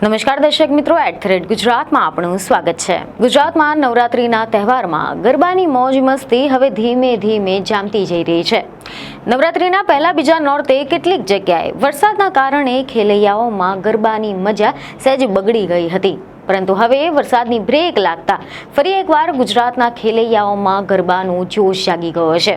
નમસ્કાર દર્શક મિત્રો, @ગુજરાતમાં આપનું સ્વાગત છે। ગુજરાતમાં નવરાત્રીના તહેવારમાં ગરબાની મોજ મસ્તી હવે ધીમે ધીમે જામતી જઈ રહી છે। નવરાત્રીના પહેલા બીજા નોરતે કેટલીક જગ્યાએ વરસાદના કારણે ખેલૈયાઓમાં ગરબાની મજા સહેજ બગડી ગઈ હતી, પરંતુ હવે વરસાદની બ્રેક લાગતા ફરી એકવાર ગુજરાતના ખેલૈયાઓમાં ગરબાનું જોશ જાગી ગયો છે।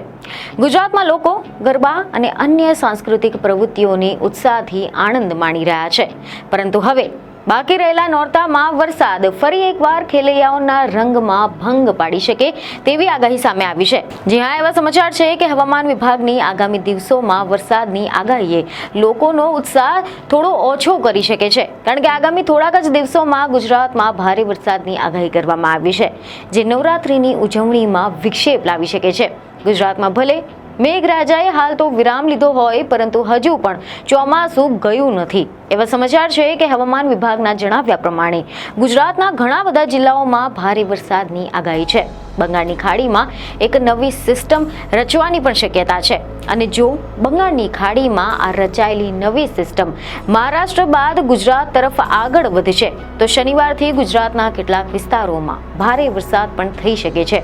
ગુજરાતમાં લોકો ગરબા અને અન્ય સાંસ્કૃતિક પ્રવૃત્તિઓની ઉત્સાહથી આનંદ માણી રહ્યા છે, પરંતુ હવે બાકી રહેલા નોરતામાં વરસાદ ફરી એકવાર ખેલૈયાઓના રંગમાં ભંગ પાડી શકે તેવી આગાહી સામે આવી છે। જ્યાં એવા સમાચાર છે કે હવામાન વિભાગની આગામી દિવસોમાં વરસાદની આગાહીએ લોકોનો ઉત્સાહ થોડો ઓછો કરી શકે છે, કારણ કે આગામી થોડાક જ દિવસોમાં ગુજરાતમાં ભારે વરસાદની આગાહી કરવામાં આવી છે, જે નવરાત્રીની ઉજવણીમાં વિક્ષેપ લાવી શકે છે। ગુજરાતમાં ભલે મેઘરાજાએ હાલ તો વિરામ લીધો હોય, પરંતુ હજુ પણ ચોમાસું ગયું નથી। એવા સમાચાર છે કે હવામાન વિભાગના જણાવ્યા પ્રમાણે ગુજરાતના ઘણા બધા જિલ્લાઓમાં ભારે વરસાદની આગાહી છે। બંગાળની ખાડીમાં એક નવી સિસ્ટમ રચવાની પણ શક્યતા છે, અને જો બંગાળની ખાડીમાં આ રચાયેલી નવી સિસ્ટમ મહારાષ્ટ્ર બાદ ગુજરાત તરફ આગળ વધશે તો શનિવારથી ગુજરાતના કેટલાક વિસ્તારોમાં ભારે વરસાદ પણ થઈ શકે છે,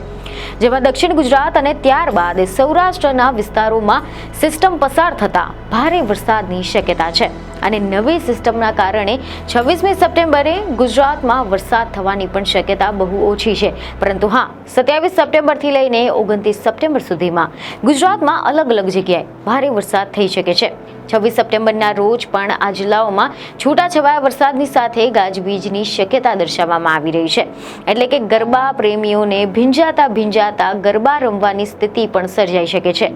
જેમાં દક્ષિણ ગુજરાત અને ત્યારબાદ સૌરાષ્ટ્રના વિસ્તારોમાં સિસ્ટમ પસાર થતા ભારે વરસાદની શક્યતા છે। અને નવી સિસ્ટમના કારણે 26મી સપ્ટેમ્બરે ગુજરાતમાં વરસાદ થવાની પણ શક્યતા બહુ ઓછી છે, પરંતુ હા, 27 સપ્ટેમ્બરથી લઈને 29 સપ્ટેમ્બર સુધીમાં ગુજરાતમાં અલગ અલગ જગ્યાએ ભારે વરસાદ થઈ શકે છે। 26 સપ્ટેમ્બરના રોજ પણ આ જિલ્લાઓમાં છૂટાછવાયા વરસાદની સાથે ગાજવીજની શક્યતા દર્શાવવામાં આવી રહી છે, એટલે કે ગરબા પ્રેમીઓને ભીંજાતા ગરબા રમવાની સ્થિતિ પણ સર્જાઈ શકે છે।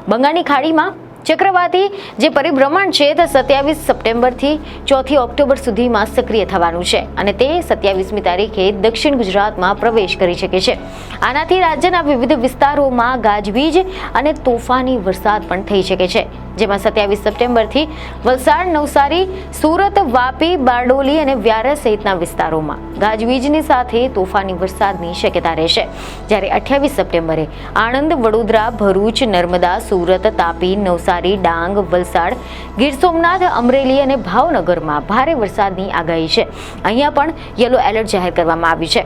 બંગાળની ખાડીમાં ચક્રવાતી જે પરિભ્રમણ છે તે 27 સપ્ટેમ્બરથી 4 ઓક્ટોબર સુધીમાં સક્રિય થવાનું છે, અને તે 27મી તારીખે દક્ષિણ ગુજરાતમાં પ્રવેશ કરી શકે છે। આનાથી રાજ્યના વિવિધ વિસ્તારોમાં ગાજવીજ અને તોફાની વરસાદ પણ થઈ શકે છે, જેમાં 27 સપ્ટેમ્બરથી વલસાડ, નવસારી, સુરત, વાપી, બારડોલી અને વ્યારા સહિતના વિસ્તારોમાં ગાજવીજની સાથે તોફાની વરસાદની શક્યતા રહેશે, જ્યારે 28 સપ્ટેમ્બરે આણંદ, વડોદરા, ભરૂચ, નર્મદા, સુરત, તાપી, નવસારી, ડાંગ, વલસાડ, ગીર સોમનાથ, અમરેલી અને ભાવનગરમાં ભારે વરસાદની આગાહી છે। અહીંયા પણ યલો એલર્ટ જાહેર કરવામાં આવ્યું છે,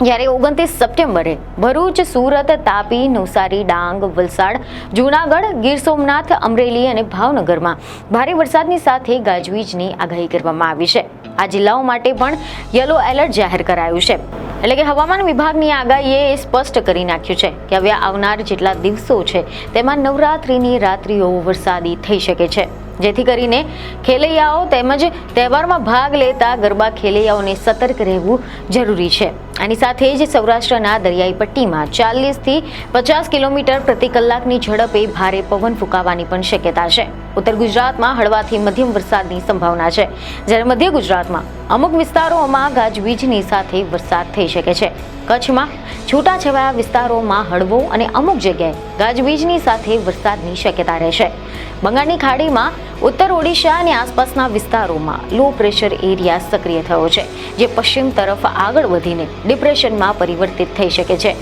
જ્યારે 29 સપ્ટેમ્બરે ભરૂચ, સુરત, તાપી, નવસારી, ડાંગ, વલસાડ, જૂનાગઢ, ગીર સોમનાથ, અમરેલી અને ભાવનગરમાં ભારે વરસાદની સાથે ગાજવીજની આગાહી કરવામાં આવી છે। આ જિલ્લાઓ માટે પણ યલો એલર્ટ જાહેર કરાયું છે, એટલે કે હવામાન વિભાગની આગાહીએ સ્પષ્ટ કરી નાખ્યું છે કે હવે આવનાર જેટલા દિવસો છે તેમાં નવરાત્રીની રાત્રિઓ વરસાદી થઈ શકે છે, જેથી કરીને ખેલૈયાઓ તેમજ તહેવારમાં ભાગ લેતા ગરબા ખેલૈયાઓને સતર્ક રહેવું જરૂરી છે। આની સાથે જ સૌરાષ્ટ્રના દરિયાઈ પટ્ટીમાં 40થી 50 કિલોમીટર પ્રતિ કલાકની ઝડપે ભારે પવન ફૂંકાવાની પણ શક્યતા છે। ઉત્તર ગુજરાતમાં હળવાથી મધ્યમ વરસાદની સંભાવના છે, જ્યારે મધ્ય ગુજરાતમાં અમુક વિસ્તારોમાં ગાજવીજની સાથે વરસાદ થઈ શકે છે। કચ્છમાં છૂટાછવાયા વિસ્તારોમાં હળવો અને અમુક જગ્યાએ ગાજવીજની સાથે વરસાદની શક્યતા રહેશે। બંગાળની ખાડીમાં ઉત્તર ઓડિશા અને આસપાસના વિસ્તારોમાં લો પ્રેશર એરિયા સક્રિય થયો છે, જે પશ્ચિમ તરફ આગળ વધીને ડિપ્રેશનમાં પરિવર્તિત થઈ શકે છે।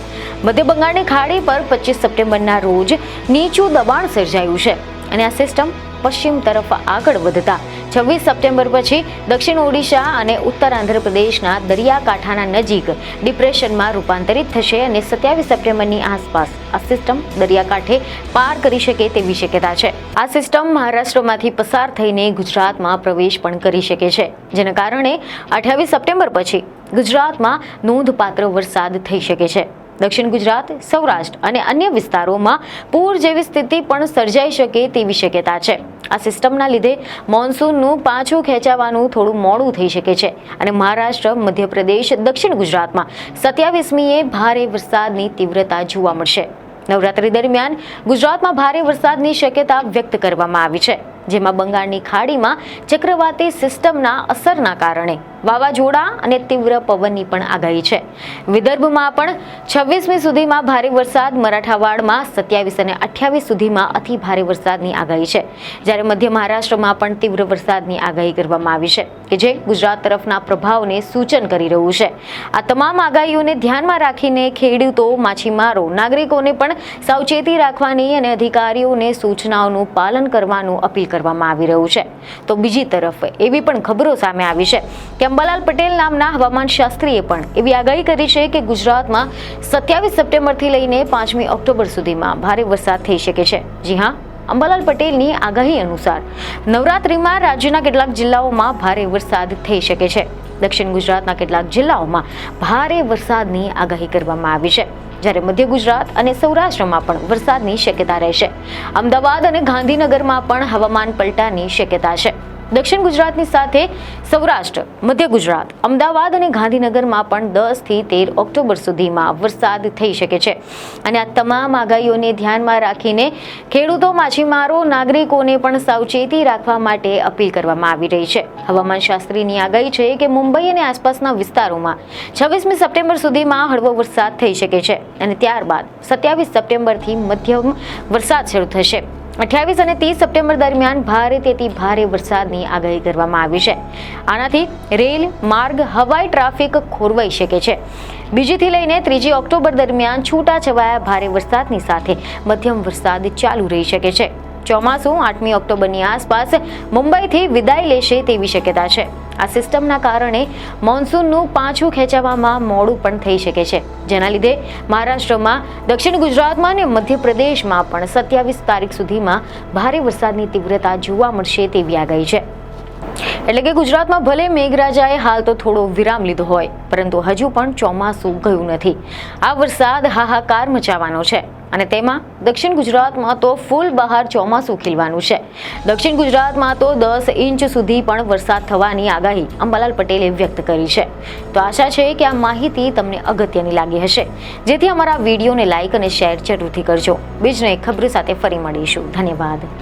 મધ્ય બંગાળની ખાડી પર 25 સપ્ટેમ્બરના રોજ નીચું દબાણ સર્જાયું છે, અને આ સિસ્ટમ પશ્ચિમ તરફ આગળ વધતા 26 સપ્ટેમ્બર પછી દક્ષિણ ઓડિશા અને ઉત્તર આંધ્રપ્રદેશના દરિયાકાંઠાના નજીક ડિપ્રેશનમાં રૂપાંતરિત થશે, અને 27 સપ્ટેમ્બરની આસપાસ આ સિસ્ટમ દરિયાકાંઠે પાર કરી શકે તેવી શક્યતા છે। આ સિસ્ટમ મહારાષ્ટ્રમાંથી પસાર થઈને ગુજરાતમાં પ્રવેશ પણ કરી શકે છે, જેના કારણે 28 સપ્ટેમ્બર પછી ગુજરાતમાં નોંધપાત્ર વરસાદ થઈ શકે છે। દક્ષિણ ગુજરાત, સૌરાષ્ટ્ર અને અન્ય વિસ્તારોમાં પૂર જેવી સ્થિતિ પણ સર્જાઈ શકે તેવી શક્યતા છે। આ સિસ્ટમના લીધે મોન્સૂનનું પાછું ખેંચાવાનું થોડું મોડું થઈ શકે છે, અને મહારાષ્ટ્ર, મધ્યપ્રદેશ, દક્ષિણ ગુજરાતમાં 27મીએ ભારે વરસાદની તીવ્રતા જોવા મળશે। નવરાત્રી દરમિયાન ગુજરાતમાં ભારે વરસાદની શક્યતા વ્યક્ત કરવામાં આવી છે, જેમાં બંગાળની ખાડીમાં ચક્રવાતી સિસ્ટમના અસરના કારણે વાવાઝોડા અને તીવ્ર પવનની પણ આગાહી છે. વિદર્ભમાં પણ 26મી સુધીમાં ભારે વરસાદ, મરાઠાવાડમાં 27 અને 28 સુધીમાં અતિ ભારે વરસાદની આગાહી છે. જ્યારે મધ્ય મહારાષ્ટ્રમાં પણ તીવ્ર વરસાદની આગાહી કરવામાં આવી છે કે જે ગુજરાત તરફના પ્રભાવને સૂચન કરી રહ્યું છે. આ તમામ આગાહીઓને ધ્યાનમાં રાખીને ખેડૂતો, માછીમારો, નાગરિકોને પણ સાવચેતી રાખવાની અને અધિકારીઓને સૂચનાઓનું પાલન કરવાનું અપીલ કરવામાં આવી રહ્યું છે. તો બીજી તરફ એવી પણ ખબરો સામે આવી છે કે અંબાલાલ પટેલ નામના હવામાનશાસ્ત્રીએ પણ એવી આગાહી કરી છે કે ગુજરાતમાં 27 સપ્ટેમ્બરથી લઈને 5મી ઓક્ટોબર સુધીમાં ભારે વરસાદ થઈ શકે છે. જી હા, અંબાલાલ પટેલની આગાહી અનુસાર નવરાત્રિમાં રાજ્યના કેટલાક જિલ્લાઓમાં ભારે વરસાદ થઈ શકે છે. દક્ષિણ ગુજરાતના કેટલાક જિલ્લાઓમાં ભારે વરસાદની આગાહી કરવામાં આવી છે. જ્યારે મધ્ય ગુજરાત અને સૌરાષ્ટ્રમાં પણ વરસાદની શક્યતા રહેશે. અમદાવાદ અને ગાંધીનગરમાં પણ હવામાન પલટાની શક્યતા છે. દક્ષિણ ગુજરાતની સાથે સૌરાષ્ટ્ર, મધ્ય ગુજરાત, અમદાવાદ અને ગાંધીનગરમાં પણ 10 થી 13 ઓક્ટોબર સુધીમાં વરસાદ થઈ શકે છે. અને આ તમામ આગાહીઓને ધ્યાનમાં રાખીને ખેડૂતો, માછીમારો, નાગરિકોને પણ સાવચેતી રાખવા માટે અપીલ કરવામાં આવી રહી છે. હવામાનશાસ્ત્રીની આગાહી છે કે મુંબઈ અને આસપાસના વિસ્તારોમાં 26મી સપ્ટેમ્બર સુધીમાં હળવો વરસાદ થઈ શકે છે અને ત્યારબાદ 27 સપ્ટેમ્બરથી મધ્યમ વરસાદ શરૂ થશે. 28 અને 30 સપ્ટેમ્બર દરમિયાન ભારેથી ભારે વરસાદની આગાહી કરવામાં આવી છે. આનાથી રેલ માર્ગ, હવાઈ ટ્રાફિક ખોરવાઈ શકે છે. 2 થી લઈને 3 ઓક્ટોબર દરમિયાન છૂટાછવાયા ભારે વરસાદની સાથે મધ્યમ વરસાદ ચાલુ રહી શકે છે. ચોમાસું 8મી ઓક્ટોબરની આસપાસ મુંબઈથી વિદાય લેશે તેવી શક્યતા છે. આ સિસ્ટમના કારણે મોન્સૂનનું પાછું ખેંચાવામાં મોડું પણ થઈ શકે છે, જેના લીધે મહારાષ્ટ્રમાં, દક્ષિણ ગુજરાતમાં અને મધ્યપ્રદેશમાં પણ 27 તારીખ સુધીમાં ભારે વરસાદની તીવ્રતા જોવા મળશે તેવી આગાહી છે. એટલે કે ગુજરાતમાં ભલે મેઘરાજાએ હાલ તો થોડો વિરામ લીધો હોય, પરંતુ હજુ પણ ચોમાસું ગયું નથી. આ વરસાદ હાહાકાર મચાવવાનો છે અને તેમાં દક્ષિણ ગુજરાતમાં તો ફૂલ બહાર ચોમાસું ખીલવાનું છે. દક્ષિણ ગુજરાતમાં તો 10 ઇંચ સુધી પણ વરસાદ થવાની આગાહી અંબાલાલ પટેલે વ્યક્ત કરી છે. તો આશા છે કે આ માહિતી તમને અગત્યની લાગી હશે, જેથી અમારા વિડીયોને લાઇક અને શેર જરૂરથી કરજો. બીજને ખબર સાથે ફરી મળીશું. ધન્યવાદ.